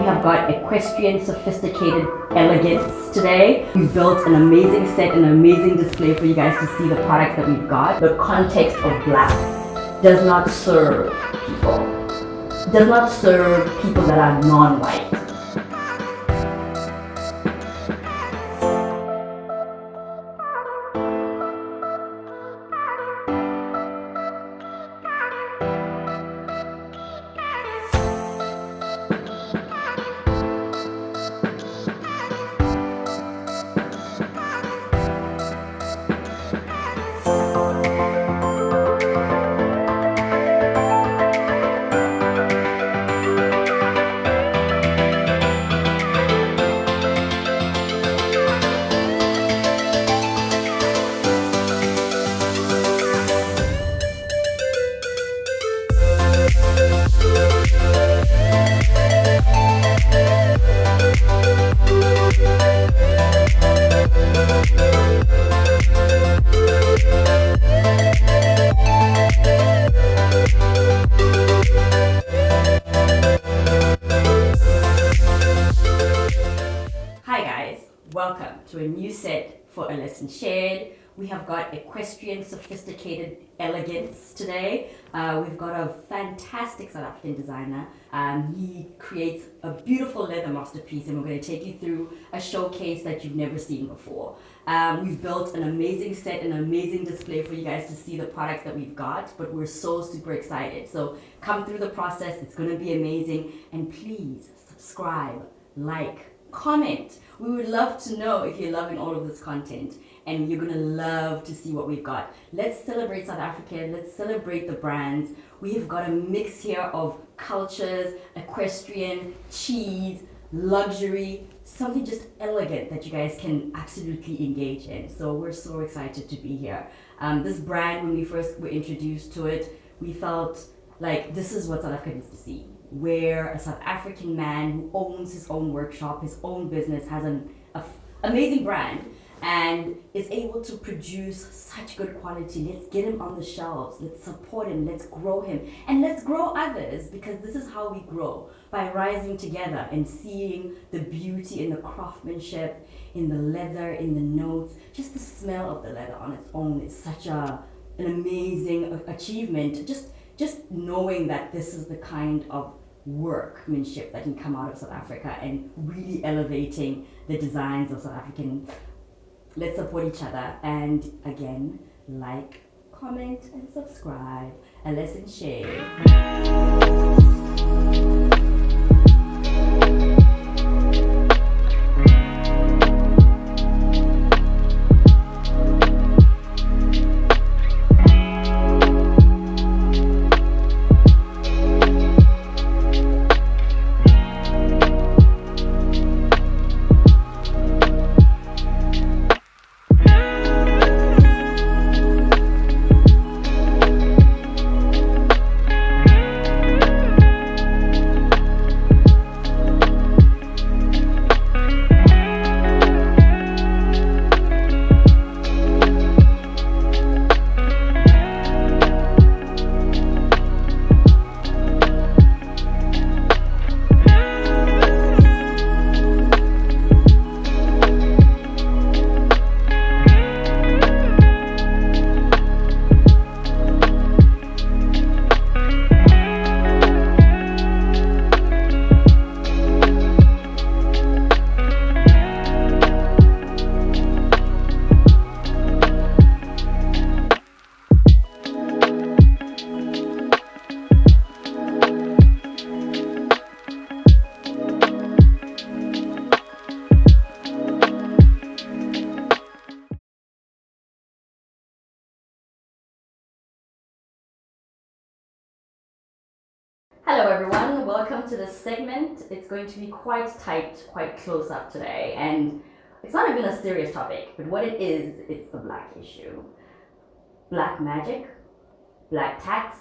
We have got equestrian, sophisticated elegance today. We've built an amazing set, an amazing display for you guys to see the products that we've got. The context of black does not serve people. Does not serve people that are non-white. Welcome to a new set for A Lesson Shared. We have got equestrian, sophisticated elegance today. We've got a fantastic South African designer. He creates a beautiful leather masterpiece, and we're going to take you through a showcase that you've never seen before. We've built an amazing set, an amazing display for you guys to see the products that we've got, but we're so super excited. So come through the process, it's going to be amazing, and please subscribe, like, comment. We would love to know if you're loving all of this content, and you're gonna love to see what we've got. Let's celebrate South Africa. Let's celebrate the brands. We have got a mix here of cultures, equestrian, cheese, luxury, something just elegant that you guys can absolutely engage in. So we're so excited to be here. This brand, when we first were introduced to it, we felt like this is what South Africa needs to see, where a South African man who owns his own workshop, his own business, has an amazing brand, and is able to produce such good quality. Let's get him on the shelves, let's support him, let's grow him, and let's grow others, because this is how we grow, by rising together and seeing the beauty in the craftsmanship, in the leather, in the notes. Just the smell of the leather on its own is such an amazing achievement. Just knowing that this is the kind of workmanship that can come out of South Africa and really elevating the designs of South African. Let's support each other, and again, like, comment, and subscribe. A Lesson Shared. Hello everyone, welcome to this segment. It's going to be quite tight, quite close up today, and it's not even a serious topic, but what it is, it's the black issue. Black magic, black tax,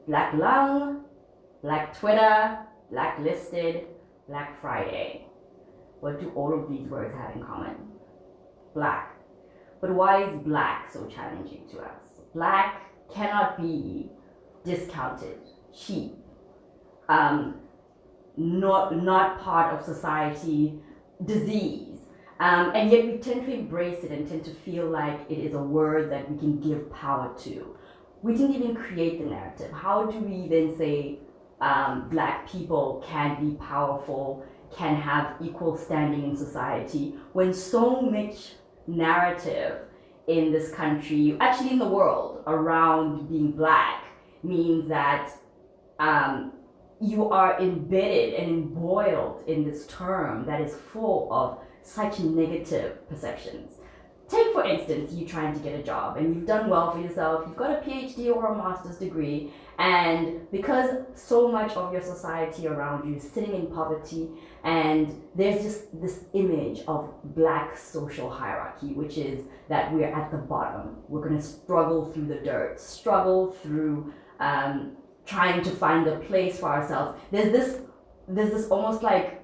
black lung, black Twitter, blacklisted, Black Friday. What do all of these words have in common? Black. But why is black so challenging to us? Black cannot be discounted, cheap. not part of society disease. And yet we tend to embrace it and tend to feel like it is a word that we can give power to. We didn't even create the narrative. How do we then say black people can be powerful, can have equal standing in society, when so much narrative in this country, actually in the world, around being black means that you are embedded and embroiled in this term that is full of such negative perceptions. Take, for instance, you trying to get a job and you've done well for yourself, you've got a PhD or a master's degree, and because so much of your society around you is sitting in poverty, and there's just this image of black social hierarchy, which is that we're at the bottom. We're going to struggle through the dirt, struggle through trying to find a place for ourselves. There's this almost like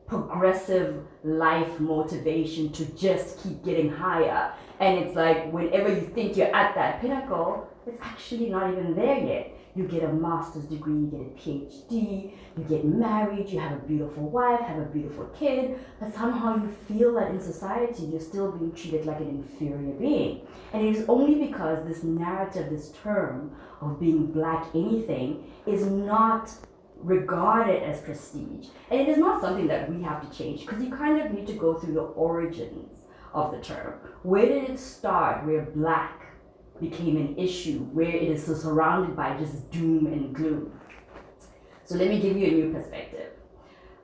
progressive life motivation to just keep getting higher. And it's like whenever you think you're at that pinnacle, it's actually not even there yet. You get a master's degree, you get a PhD, you get married, you have a beautiful wife, have a beautiful kid, but somehow you feel that in society you're still being treated like an inferior being. And it is only because this narrative, this term of being black anything is not regarded as prestige. And it is not something that we have to change, because you kind of need to go through the origins of the term. Where did it start where black became an issue, where it is so surrounded by just doom and gloom? So let me give you a new perspective.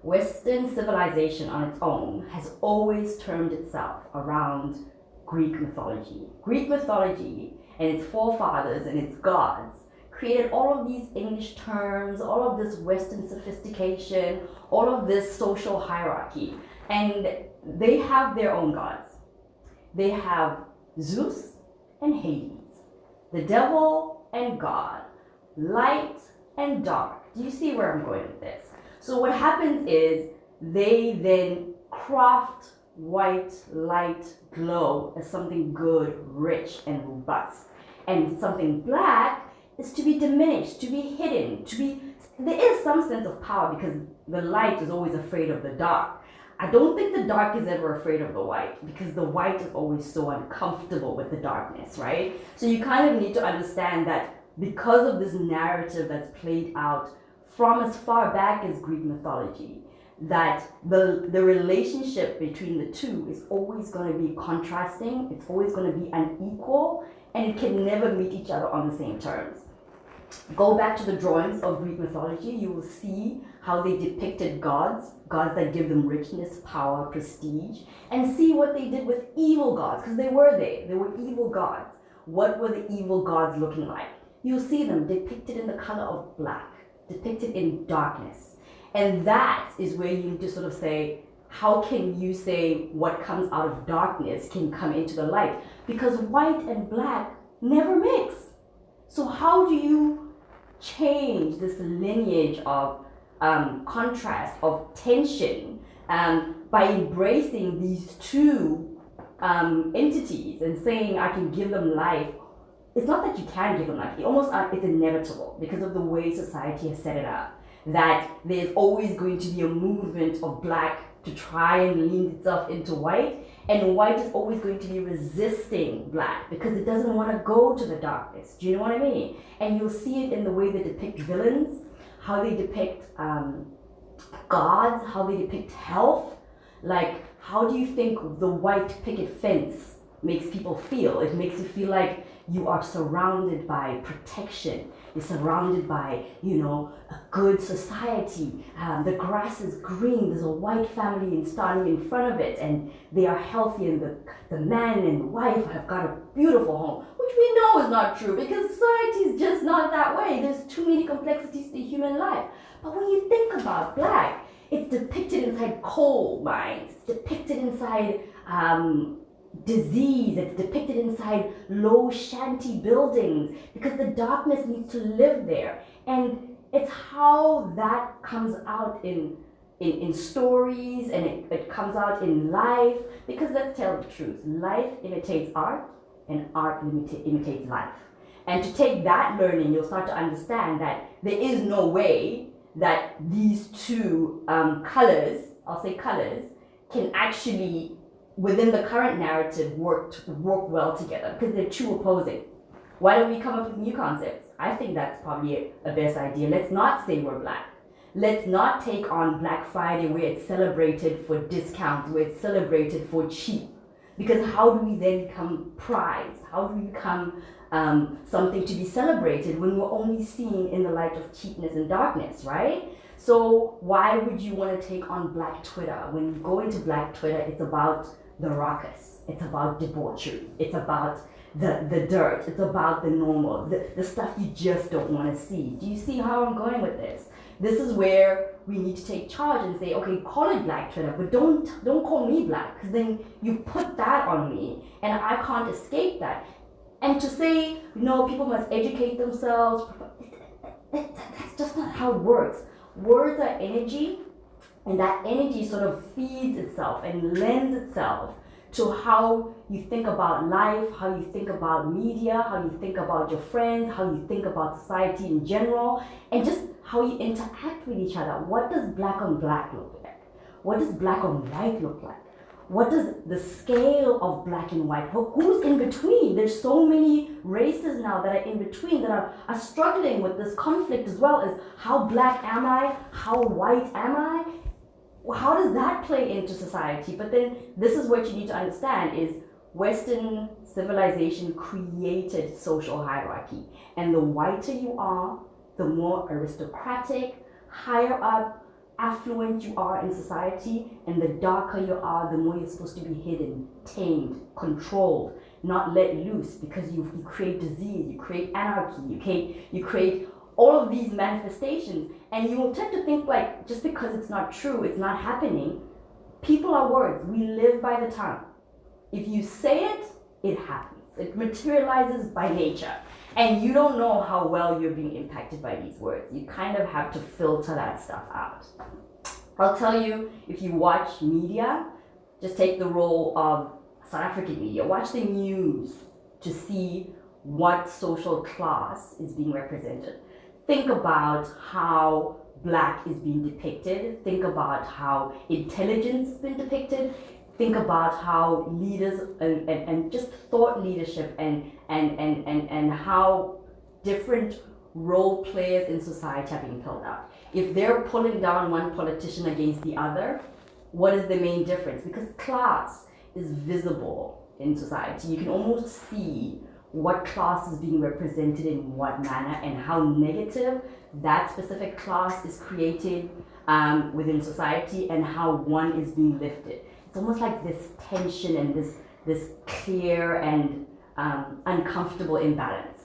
Western civilization on its own has always termed itself around Greek mythology. Greek mythology and its forefathers and its gods created all of these English terms, all of this Western sophistication, all of this social hierarchy. And they have their own gods. They have Zeus and Hades, the devil and God, light and dark. Do you see where I'm going with this? So what happens is they then craft white light glow as something good, rich, and robust. And something black is to be diminished, to be hidden, there is some sense of power because the light is always afraid of the dark. I don't think the dark is ever afraid of the white, because the white is always so uncomfortable with the darkness, right? So you kind of need to understand that because of this narrative that's played out from as far back as Greek mythology, that the relationship between the two is always going to be contrasting, it's always going to be unequal, and it can never meet each other on the same terms. Go back to the drawings of Greek mythology, you will see how they depicted gods that give them richness, power, prestige, and see what they did with evil gods, because they were evil gods. What were the evil gods looking like? You'll see them depicted in the color of black, depicted in darkness. And that is where you need to sort of say, how can you say what comes out of darkness can come into the light? Because white and black never mix. So how do you change this lineage of contrast, of tension, by embracing these two entities and saying I can give them life? It's not that you can give them life, it's inevitable because of the way society has set it up, that there's always going to be a movement of black to try and lean itself into white, and white is always going to be resisting black because it doesn't want to go to the darkness. Do you know what I mean? And you'll see it in the way they depict villains, how they depict gods, how they depict health. Like, how do you think the white picket fence makes people feel? It makes you feel like you are surrounded by protection. You're surrounded by, a good society. The grass is green. There's a white family standing in front of it, and they are healthy, and the man and the wife have got a beautiful home, which we know is not true because society is just not that way. There's too many complexities to human life. But when you think about black, it's depicted inside coal mines. It's depicted inside disease. It's depicted inside low shanty buildings because the darkness needs to live there. And it's how that comes out in stories, and it comes out in life, because let's tell the truth, life imitates art and art imitates life. And to take that learning, you'll start to understand that there is no way that these two colors, I'll say colors, can actually, within the current narrative, work well together because they're two opposing. Why don't we come up with new concepts? I think that's probably a best idea. Let's not say we're black. Let's not take on Black Friday where it's celebrated for discounts, where it's celebrated for cheap. Because how do we then become prized? How do we become something to be celebrated when we're only seen in the light of cheapness and darkness, right? So why would you want to take on Black Twitter? When you go into Black Twitter, it's about the ruckus. It's about debauchery. It's about the dirt. It's about the normal, the stuff you just don't want to see. Do you see how I'm going with this? This is where we need to take charge and say, okay, call it Black Twitter, but don't call me black, because then you put that on me and I can't escape that. And to say, no, people must educate themselves, that's just not how it works. Words are energy, and that energy sort of feeds itself and lends itself to how you think about life, how you think about media, how you think about your friends, how you think about society in general, and just how you interact with each other. What does black on black look like? What does black on white look like? What does the scale of black and white, who's in between? There's so many races now that are in between that are struggling with this conflict as well as how black am I? How white am I? How does that play into society? But then this is what you need to understand is Western civilization created social hierarchy. And the whiter you are, the more aristocratic, higher up, affluent you are in society, and the darker you are, the more you're supposed to be hidden, tamed, controlled, not let loose, because you create disease, you create anarchy, you create all of these manifestations. And you will tend to think like, just because it's not true, it's not happening. People are words. We live by the tongue. If you say it, it happens. It materializes by nature. And you don't know how well you're being impacted by these words. You kind of have to filter that stuff out. I'll tell you, if you watch media, just take the role of South African media. Watch the news to see what social class is being represented. Think about how black is being depicted. Think about how intelligence has been depicted. Think about how leaders and just thought leadership and how different role players in society are being pulled out. If they're pulling down one politician against the other, what is the main difference? Because class is visible in society. You can almost see what class is being represented in what manner and how negative that specific class is created within society and how one is being lifted. It's almost like this tension and this clear and uncomfortable imbalance.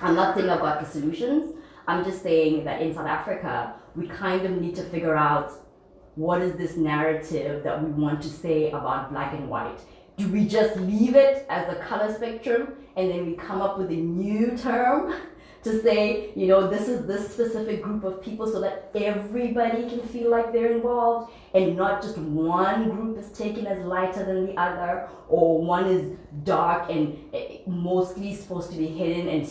I'm not saying I've got the solutions. I'm just saying that in South Africa, we kind of need to figure out what is this narrative that we want to say about black and white. Do we just leave it as a color spectrum and then we come up with a new term to say, you know, this is this specific group of people so that everybody can feel like they're involved and not just one group is taken as lighter than the other, or one is dark and mostly supposed to be hidden and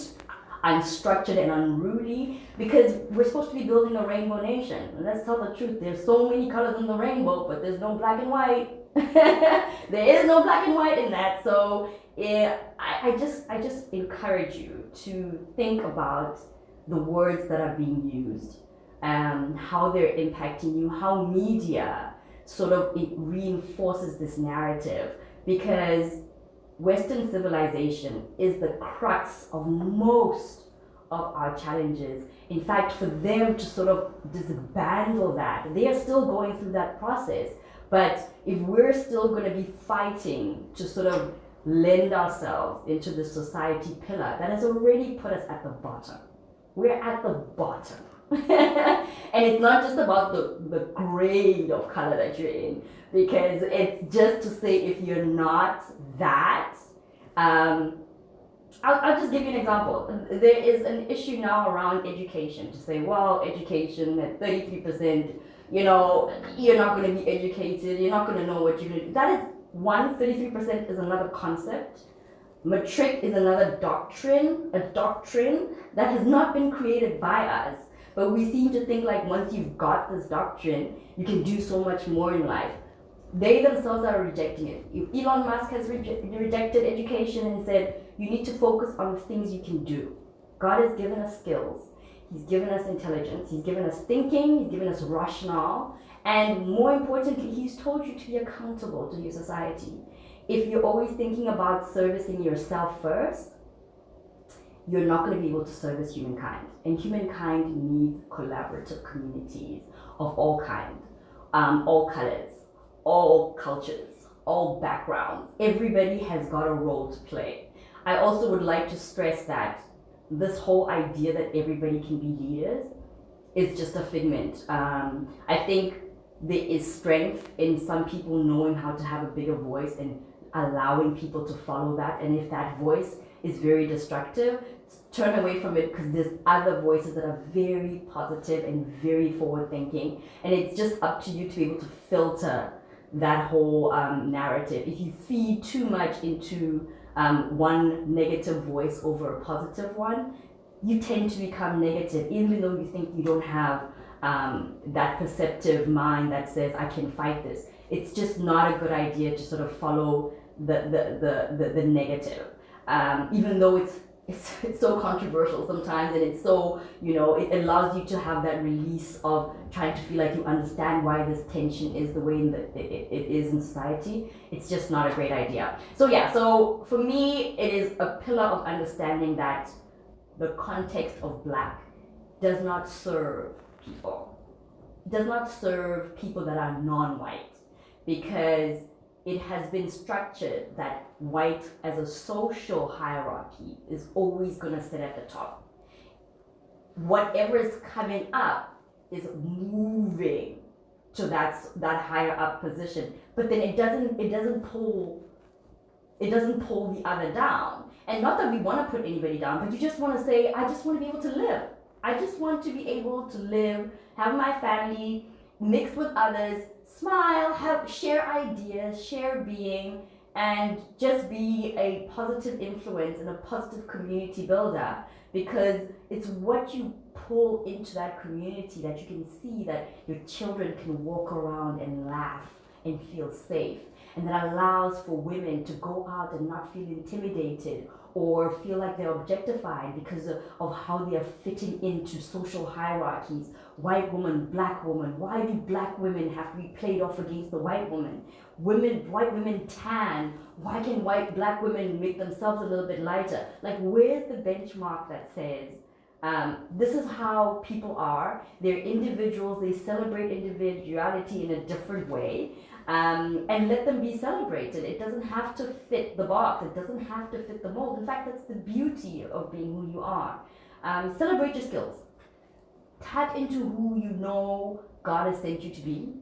unstructured and unruly, because we're supposed to be building a rainbow nation. And let's tell the truth, there's so many colors in the rainbow, but there's no black and white. There is no black and white in that. So I just encourage you to think about the words that are being used and how they're impacting you, how media sort of it reinforces this narrative, because Western civilization is the crux of most of our challenges. In fact, for them to sort of disbandle that, they are still going through that process. But if we're still going to be fighting to sort of lend ourselves into the society pillar that has already put us at the bottom, we're at the bottom. And it's not just about the grade of color that you're in, because it's just to say if you're not that, I'll just give you an example. There is an issue now around education to say, well, education at 33%, you know, you're not going to be educated, you're not going to know what you're going to do. That is one, 33% is another concept. Matric is another doctrine, a doctrine that has not been created by us. But we seem to think like once you've got this doctrine, you can do so much more in life. They themselves are rejecting it. Elon Musk has rejected education and said, you need to focus on the things you can do. God has given us skills. He's given us intelligence. He's given us thinking. He's given us rationale. And more importantly, he's told you to be accountable to your society. If you're always thinking about servicing yourself first, you're not going to be able to service humankind. And humankind needs collaborative communities of all kinds, all colors, all cultures, all backgrounds. Everybody has got a role to play. I also would like to stress that this whole idea that everybody can be leaders is just a figment. I think there is strength in some people knowing how to have a bigger voice and allowing people to follow that. And if that voice is very destructive, turn away from it, because there's other voices that are very positive and very forward thinking. And it's just up to you to be able to filter that whole narrative. If you feed too much into one negative voice over a positive one, you tend to become negative, even though you think you don't have that perceptive mind that says, I can fight this. It's just not a good idea to sort of follow the negative, even though it's so controversial sometimes, and it's so, it allows you to have that release of trying to feel like you understand why this tension is the way it is in society. It's just not a great idea. So for me, it is a pillar of understanding that the context of Black does not serve people. It does not serve people that are non-white, because it has been structured that white as a social hierarchy is always going to sit at the top. Whatever is coming up is moving to that higher up position, but then it doesn't pull the other down. And not that we want to put anybody down, but you just want to say, I just want to be able to live. I just want to be able to live, have my family, mix with others, smile, share ideas, share being, and just be a positive influence and a positive community builder, because it's what you pull into that community that you can see that your children can walk around and laugh and feel safe. And that allows for women to go out and not feel intimidated or feel like they're objectified because of how they are fitting into social hierarchies. White woman, Black woman. Why do Black women have to be played off against the white woman? White women tan. Why can Black women make themselves a little bit lighter? Like, where's the benchmark that says, this is how people are. They're individuals. They celebrate individuality in a different way. And let them be celebrated. It doesn't have to fit the box. It doesn't have to fit the mold. In fact, that's the beauty of being who you are. Celebrate your skills. Tap into who you know God has sent you to be.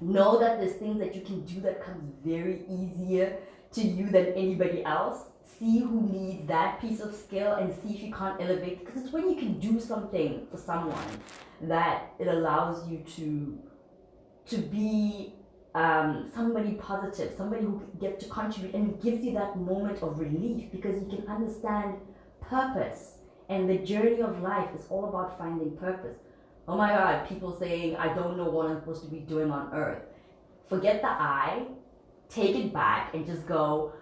Know that there's things that you can do that comes very easier to you than anybody else. See who needs that piece of skill and see if you can't elevate. Because it's when you can do something for someone that it allows you to be somebody positive, somebody who gets to contribute, and it gives you that moment of relief, because you can understand purpose. And the journey of life is all about finding purpose. Oh my God, people saying, I don't know what I'm supposed to be doing on earth. Forget the I, take it back and just go,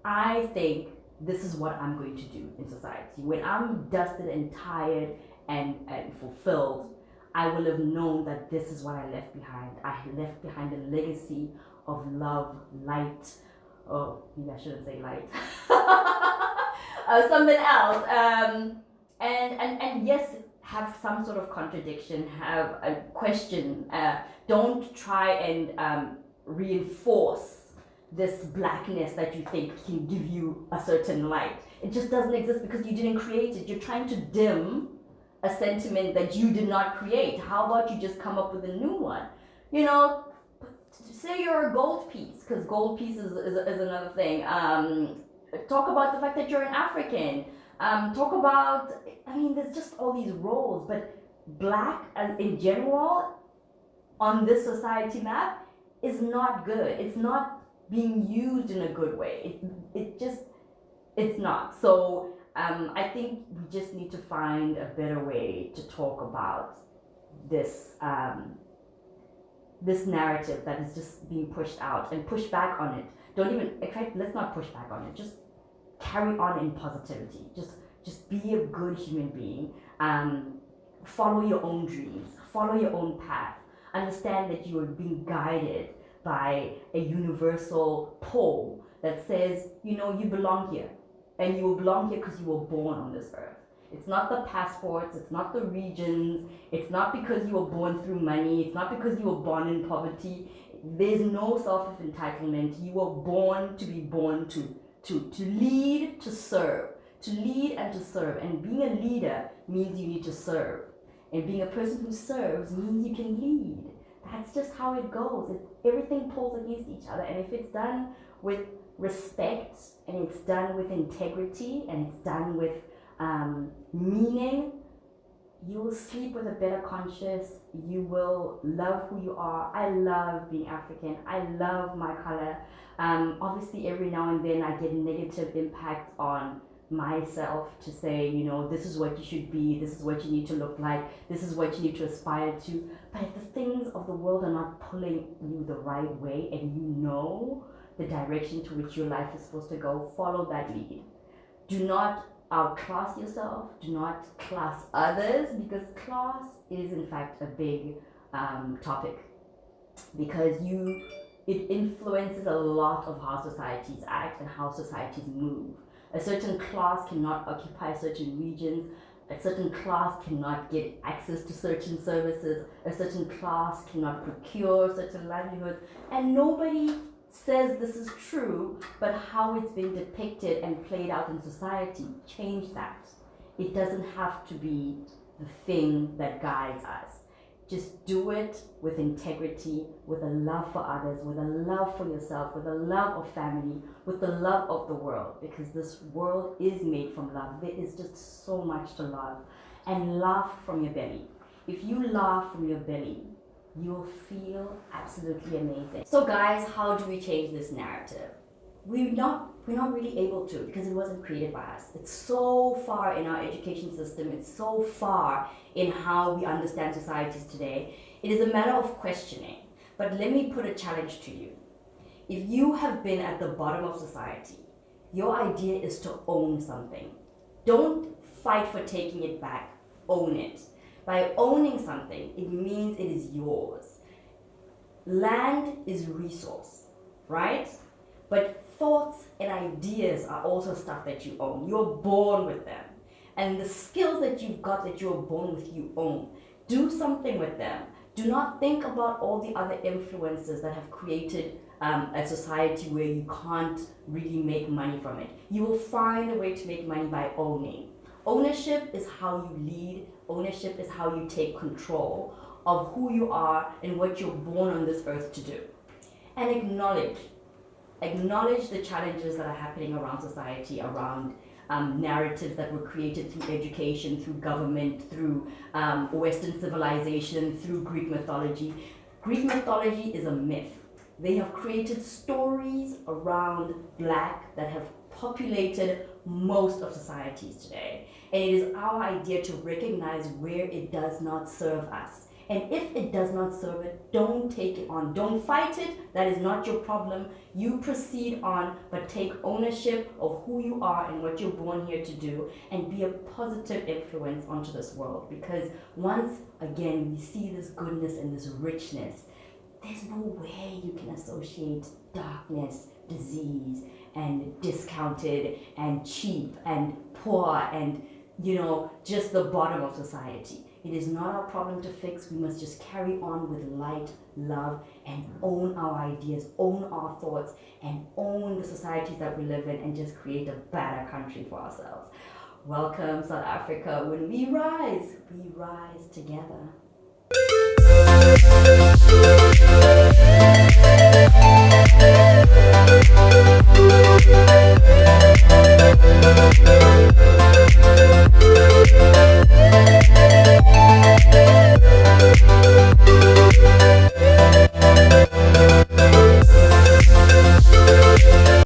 I think this is what I'm going to do in society. When I'm dusted and tired and fulfilled, I will have known that this is what I left behind. I left behind a legacy of love, light. Oh, maybe I shouldn't say light. Something else. And yes, have some sort of contradiction, have a question. Don't try and reinforce this blackness that you think can give you a certain light. It just doesn't exist because you didn't create it. You're trying to dim a sentiment that you did not create. How about you just come up with a new one? Say you're a gold piece, because gold piece is another thing. Talk about the fact that you're an African. Talk about, there's just all these roles, but Black in general on this society map is not good. It's not being used in a good way. It's not. So I think we just need to find a better way to talk about this this narrative that is just being pushed out and push back on it. Don't even, in fact, let's not push back on it. Just carry on in positivity. Just be a good human being. Follow your own dreams. Follow your own path. Understand that you are being guided by a universal pull that says, you know, you belong here. And you will belong here because you were born on this earth. It's not the passports, it's not the regions, it's not because you were born through money, it's not because you were born in poverty. There's no self-entitlement. You were born to be born to lead, to serve, to lead and to serve. And being a leader means you need to serve. And being a person who serves means you can lead. That's just how it goes. Everything pulls against each other. And if it's done with respect, and it's done with integrity, and it's done with meaning, you will sleep with a better conscience. You will love who you are. I love being African. I love my color. Obviously, every now and then I get negative impacts on myself to say, you know, this is what you should be, this is what you need to look like, this is what you need to aspire to. But if the things of the world are not pulling you the right way, and you know the direction to which your life is supposed to go, follow that lead. Do not outclass yourself, do not class others, because class is in fact a big topic, because it influences a lot of how societies act and how societies move. A certain class cannot occupy certain regions, a certain class cannot get access to certain services, a certain class cannot procure certain livelihoods, and nobody says this is true, but how it's been depicted and played out in society, change that. It doesn't have to be the thing that guides us. Just do it with integrity, with a love for others, with a love for yourself, with a love of family, with the love of the world, because this world is made from love. There is just so much to love. And laugh from your belly. If you laugh from your belly, you'll feel absolutely amazing. So guys, how do we change this narrative? We're not really able to, because it wasn't created by us. It's so far in our education system, it's so far in how we understand societies today. It is a matter of questioning. But let me put a challenge to you. If you have been at the bottom of society, your idea is to own something. Don't fight for taking it back, own it. By owning something, it means it is yours. Land is resource, right? But thoughts and ideas are also stuff that you own. You're born with them. And the skills that you've got that you're born with, you own. Do something with them. Do not think about all the other influences that have created a society where you can't really make money from it. You will find a way to make money by owning. Ownership is how you lead. Ownership is how you take control of who you are and what you're born on this earth to do. And acknowledge the challenges that are happening around society, around narratives that were created through education, through government, through Western civilization, through Greek mythology. Greek mythology is a myth. They have created stories around Black that have populated most of societies today. And it is our idea to recognize where it does not serve us. And if it does not serve it, don't take it on. Don't fight it. That is not your problem. You proceed on, but take ownership of who you are and what you're born here to do, and be a positive influence onto this world. Because once again, we see this goodness and this richness, there's no way you can associate darkness, disease, and discounted, and cheap, and poor, and, you know, just the bottom of society. It is not our problem to fix. We must just carry on with light, love, and own our ideas, own our thoughts, and own the societies that we live in, and just create a better country for ourselves. Welcome, South Africa. When we rise together.